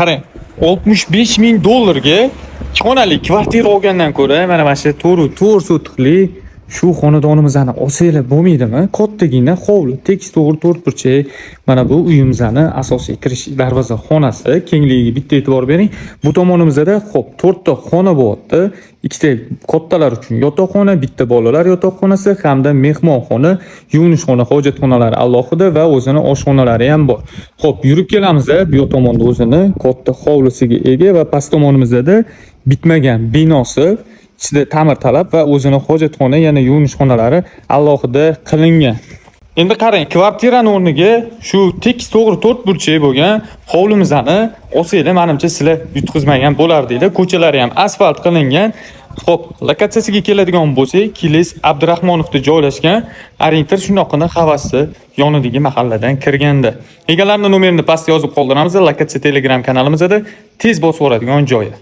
qarang, 65 ming dollarga xonali kvartira olgandan ko'ra, mana shu to'rt sotixli shu xonadonimizni olsanglar bo'lmaydimi? Kattagina hovli, tekis to'g'ri to'rtburchak. Mana bu uyimizni asosiy kirish darvoza xonasi. Kengligiga bitta e'tibor bering. Bu tomonimizda xo'p, 4 ta xona bo'lyapti. Ikkita kattalar uchun yotoqxona, bitta bolalar yotoqxonasi hamda mehmonxona, yuvinishxona, hojatxonalari alohida va o'zini oshxonalari ham bor. Xo'p, yurib kelamiz. Bu tomonda o'zini katta hovlisiga ega va past tomonimizda bitmagan binosi, ichida ta'mirtalab va o'zini hojatxona, yana yuvinishxonalari alohida qilingan. Endi qarang, kvartirani o'rniga shu tekis to'g'ri to'rtburchak bo'lgan hovlimizni olsanglar, menimcha sizlar yutqizmagan bo'lardinglar. Ko'chalari ham asfalt qilingan. Xo'p, lokatsiyasiga keladigan bo'lsak, Kilis Abdurahmonovda joylashgan, orientir shunaqana havasli yonidagi mahalladan kirganda. Egalarining nomerini pastga yozib qoldiramiz. Lokatsiya Telegram kanalimizda tez bosib oladigan joyi.